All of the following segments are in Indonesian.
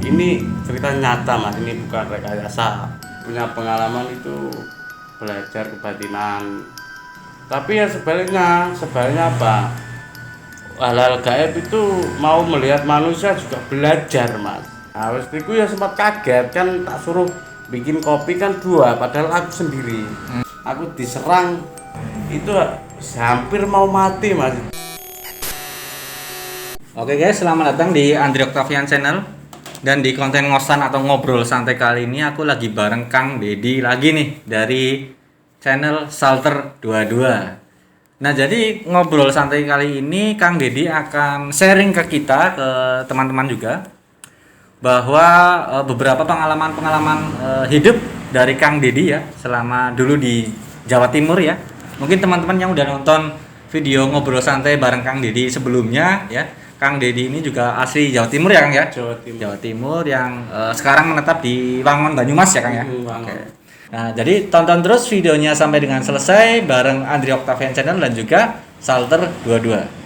Ini cerita nyata mas, ini bukan rekayasa. Punya pengalaman itu belajar kebatinan. Tapi ya sebaliknya apa? Hal-hal gaib itu mau melihat manusia juga belajar mas. Nah, waktu itu ya sempat kaget kan, tak suruh bikin kopi kan dua, padahal aku sendiri. Aku diserang itu hampir mau mati mas. Oke guys, selamat datang di Andri Octavian Channel. Dan di konten ngosan atau ngobrol santai kali ini aku lagi bareng Kang Dedi lagi nih dari channel Salter 22. Nah, jadi ngobrol santai kali ini Kang Dedi akan sharing ke kita, ke teman-teman juga, bahwa beberapa pengalaman-pengalaman hidup dari Kang Dedi ya selama dulu di Jawa Timur ya. Mungkin teman-teman yang udah nonton video ngobrol santai bareng Kang Dedi sebelumnya ya. Kang Dedi ini juga asli Jawa Timur ya Kang ya? Jawa Timur yang sekarang menetap di Wangon Banyumas ya Kang ya? Oke. Nah, jadi tonton terus videonya sampai dengan selesai bareng Andri Octavian Channel dan juga Salter 22.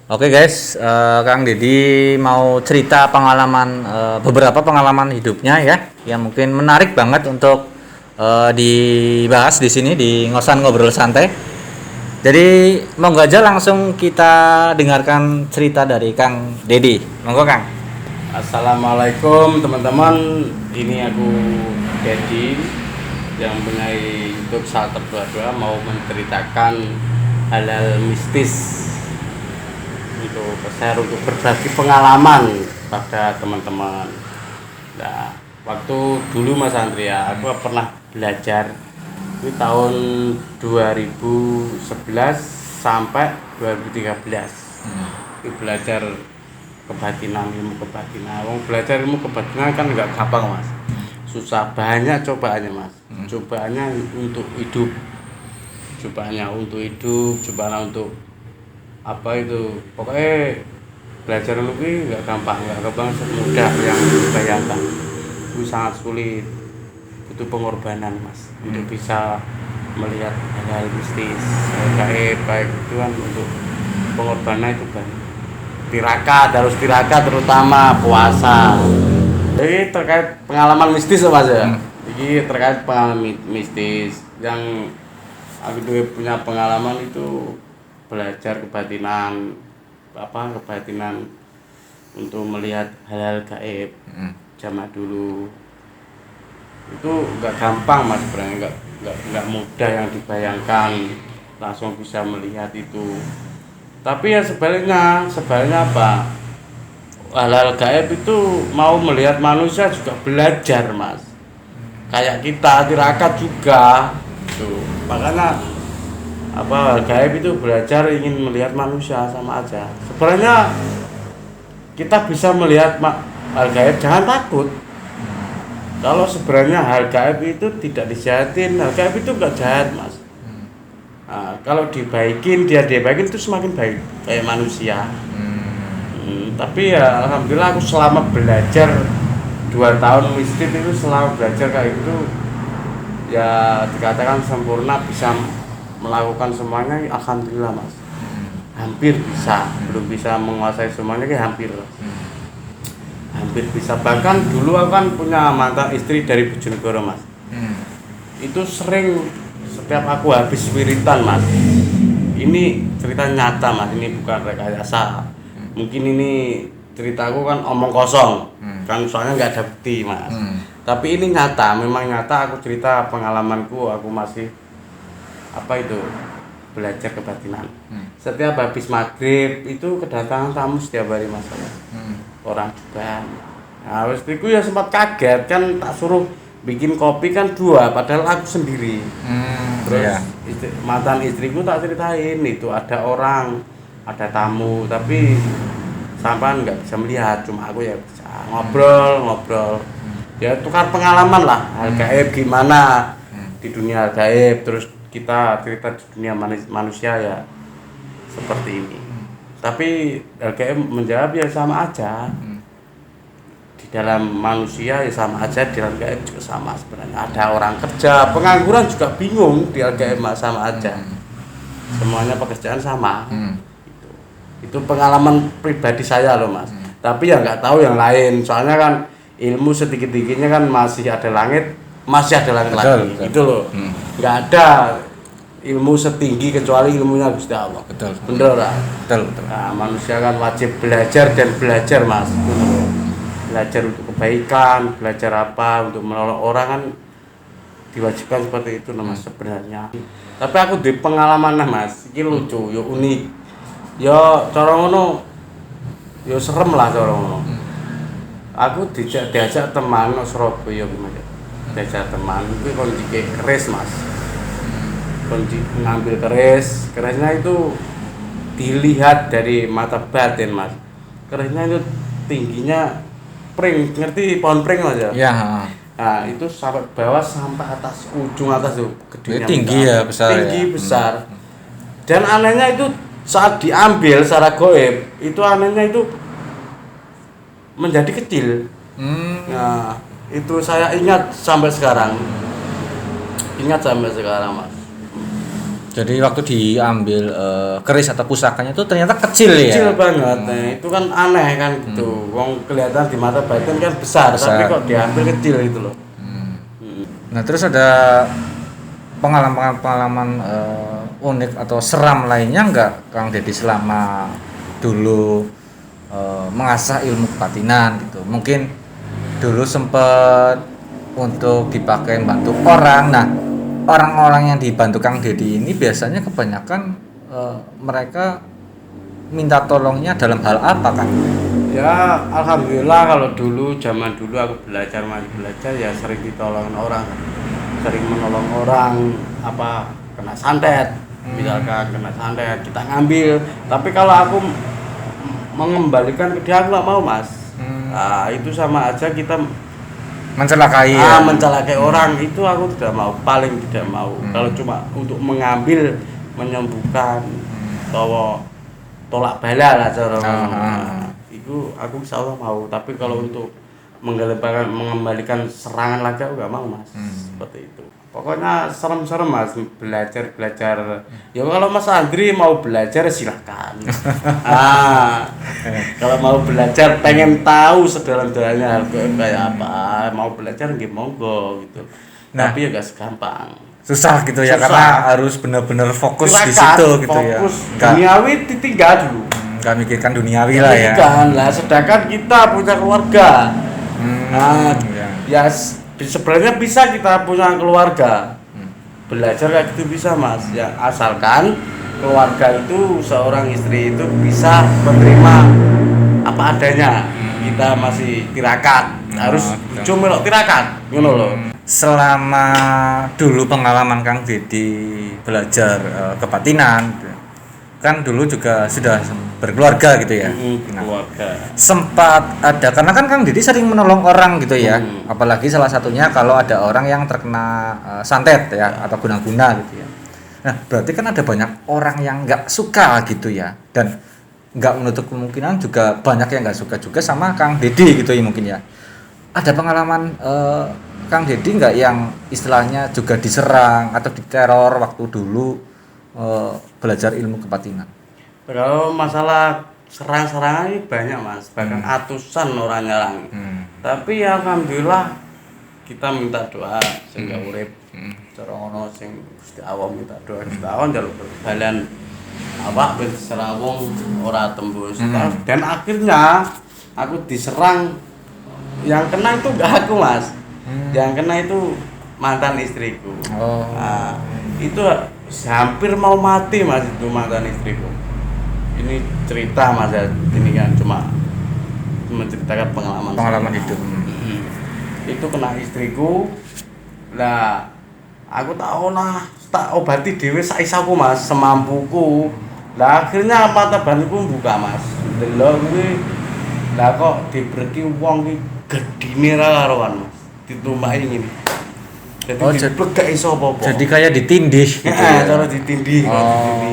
Oke guys, Kang Dedi mau cerita pengalaman beberapa pengalaman hidupnya ya, yang mungkin menarik banget untuk dibahas di sini di ngosan ngobrol santai. Jadi monggo aja langsung kita dengarkan cerita dari Kang Dedi. Monggo Kang. Assalamualaikum teman-teman, ini aku Dedi yang punya YouTube Salter 22 mau menceritakan hal-hal mistis untuk share, untuk berbagi pengalaman pada teman-teman. Nah, waktu dulu Mas Andri ya, aku pernah belajar itu tahun 2011 sampai 2013. Itu belajar kebatinan, ilmu kebatinan. Belajar ilmu kebatinan kan enggak gampang Mas. Susah, banyak cobaannya Mas. Cobaannya untuk hidup. Cobaannya untuk apa itu, pokoknya belajar lebih nggak gampang semudah yang dibayangkan. Itu sangat sulit, butuh pengorbanan mas untuk bisa melihat hal-hal mistis, gaib, baik itu kan untuk pengorbanan itu banyak. Harus tirakat terutama puasa. Jadi terkait pengalaman mistis mas ya. Jadi terkait pengalaman mistis yang aku punya pengalaman itu belajar kebatinan untuk melihat hal-hal gaib zaman dulu. Itu nggak gampang mas, sebenarnya nggak mudah yang dibayangkan langsung bisa melihat itu. Tapi ya sebaliknya apa, hal-hal gaib itu mau melihat manusia juga belajar mas, kayak kita tirakat juga tuh. Makanya apa, gaib itu belajar ingin melihat manusia sama aja. Sebenarnya kita bisa melihat hal gaib, jangan takut. Kalau sebenarnya hal gaib itu tidak dijahatin, hal gaib itu enggak jahat mas. Nah, kalau dibaikin itu semakin baik kayak manusia. Tapi ya alhamdulillah aku selama belajar 2 tahun mistis itu, selama belajar kayak itu ya dikatakan sempurna, bisa melakukan semuanya, alhamdulillah mas. Hampir bisa, belum bisa menguasai semuanya, hampir bisa. Bahkan dulu aku kan punya mantan istri dari Bojonegoro mas. Itu sering setiap aku habis wiritan mas, ini cerita nyata mas, ini bukan rekayasa. Mungkin ini ceritaku kan omong kosong kan, soalnya nggak ada bukti mas. Tapi ini nyata, memang nyata. Aku cerita pengalamanku, aku masih belajar kebatinan. Setiap habis maghrib itu kedatangan tamu setiap hari masalah. Orang juga. Nah, waktu itu ya sempat kaget kan, tak suruh bikin kopi kan 2 padahal aku sendiri. Terus iya. mantan istriku tak ceritain itu ada orang, ada tamu tapi sampean nggak bisa melihat, cuma aku ya bisa ngobrol ya tukar pengalaman lah, hal gaib gimana di dunia gaib, terus kita cerita di dunia manusia ya seperti ini. Tapi hal gaib menjawab ya sama aja, di dalam manusia ya sama aja, di dalam gaib juga sama sebenarnya. Ada orang kerja pengangguran juga bingung, di gaib sama aja, semuanya pekerjaan sama. Itu pengalaman pribadi saya loh mas. Tapi ya nggak tahu yang lain, soalnya kan ilmu sedikit-dikitnya kan masih ada langit Betul, lagi betul. itu loh. Nggak ada ilmu setinggi kecuali ilmunya Gusti Allah. Betul. Bener lah. Betul. Nah, manusia kan wajib belajar dan belajar mas. Belajar untuk kebaikan, belajar apa untuk menolong orang kan diwajibkan seperti itu mas sebenarnya. Tapi aku di pengalaman mas, ini lucu, yo unik, yo cara ngono, yo serem lah cara ngono. Aku diajak teman nang Surabaya gimana? Diajak teman, itu kondisi keris mas, kondisi ngambil kerisnya itu dilihat dari mata batin mas, kerisnya itu tingginya pring, ngerti pohon pring mas ya? Iya. Nah itu sampai bawah sampai atas, ujung atas tuh gedenya Tinggi ya, besar tinggi ya. besar. Dan anehnya itu saat diambil secara goib itu anehnya itu menjadi kecil. Nah itu saya ingat sampai sekarang mas. Jadi waktu diambil keris atau pusakanya itu ternyata kecil ya. Kecil banget. Nah, itu kan aneh kan gitu. Wong kelihatan di mata batin kan besar, tapi kok diambil kecil itu loh. Nah, terus ada pengalaman unik atau seram lainnya enggak Kang Deddy selama dulu mengasah ilmu kebatinan gitu. Mungkin dulu sempat untuk dipakai bantu orang. Nah, orang-orang yang dibantu Kang Deddy ini biasanya kebanyakan mereka minta tolongnya dalam hal apa kan? Ya alhamdulillah kalau zaman dulu aku masih belajar ya sering ditolongin orang, sering menolong orang apa kena santet, misalkan kena santet kita ngambil. Tapi kalau aku mengembalikan ke dia aku nggak mau mas. Nah, itu sama aja kita Mencelakai ya? Mencelakai orang, itu aku tidak mau, paling tidak mau. Kalau cuma untuk mengambil, menyembuhkan, tolak bala lah cara itu aku insya Allah mau. Tapi kalau untuk mengembalikan serangan lagi aku nggak mau mas. Seperti itu. Pokoknya serem-serem mas, belajar. Ya kalau Mas Andri mau belajar silahkan. Kalau mau belajar, pengen tahu sedalam-dalamnya hal kayak apa, mau belajar nggih monggo gitu. Nah, tapi ya gak segampang. Susah gitu ya, Susah. karena harus benar-benar fokus Silakan, di situ gitu ya. fokus. Duniawi ditinggal dulu. Nggak mikirkan duniawi lah ya. Lah, sedangkan kita punya keluarga. Ya sebenarnya bisa kita punya keluarga. Belajar kayak gitu bisa mas. Ya asalkan keluarga itu seorang istri itu bisa menerima apa adanya. Kita masih tirakat, harus ujung melok tirakat, ngono loh. Selama dulu pengalaman Kang Deddy belajar kebatinan, kan dulu juga sudah berkeluarga gitu ya. Keluarga. Sempat ada, karena kan Kang Deddy sering menolong orang gitu ya. Apalagi salah satunya kalau ada orang yang terkena santet ya atau guna-guna gitu ya. Nah, berarti kan ada banyak orang yang nggak suka gitu ya, dan nggak menutup kemungkinan juga banyak yang nggak suka juga sama Kang Deddy gitu ya mungkin ya. Ada pengalaman Kang Deddy nggak yang istilahnya juga diserang atau diteror waktu dulu belajar ilmu kebatinan? Kalau masalah serang-serangan ini banyak mas, bahkan atusan orang nyerang. Tapi ya alhamdulillah kita minta doa sehingga urip. Cara ono sing Gusti Allah minta doa, Gusti Allah njaluk berbalan awak ben serawung ora tembus. Dan akhirnya aku diserang, yang kena itu enggak aku mas. Yang kena itu mantan istriku. Nah, itu hampir mau mati mas, itu mantan istriku. Ini cerita mas ya, ini kan cuma menceritakan pengalaman hidup. Itu kena istriku, Lah aku tak obati dhewe saisaku Mas, semampuku. Lah akhirnya mata batinku buka Mas. Delok kuwi lah kok dibreki wong ki gedine ra karuan Mas. Ditumpaki ngene. Jadi gak iso apa-apa. Jadi kayak ditindih gitu ya. Cara ditindih.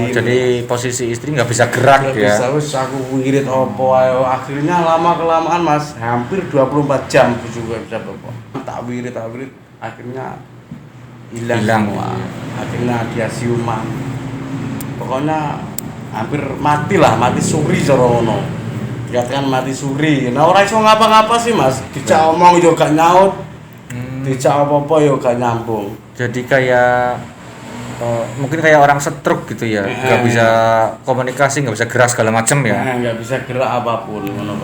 Jadi posisi istri nggak bisa gerak Gak ya. bisa wis aku wirid apa ayo akhirnya lama kelamaan Mas, hampir 24 jam juga bisa bapak. Tak wirid akhirnya hilang semua. Akhirnya dia siuman. Pokoknya hampir mati suri cara ngono. Dikatakan mati suri. Nah ora iso ngapa-ngapa sih Mas. Dijak omong yo gak nyaut. Dijak apa-apa yo gak nyambung. Jadi kayak mungkin kayak orang stroke gitu ya, nggak bisa komunikasi, nggak bisa gerak segala macam ya. Nggak bisa gerak apapun ngono.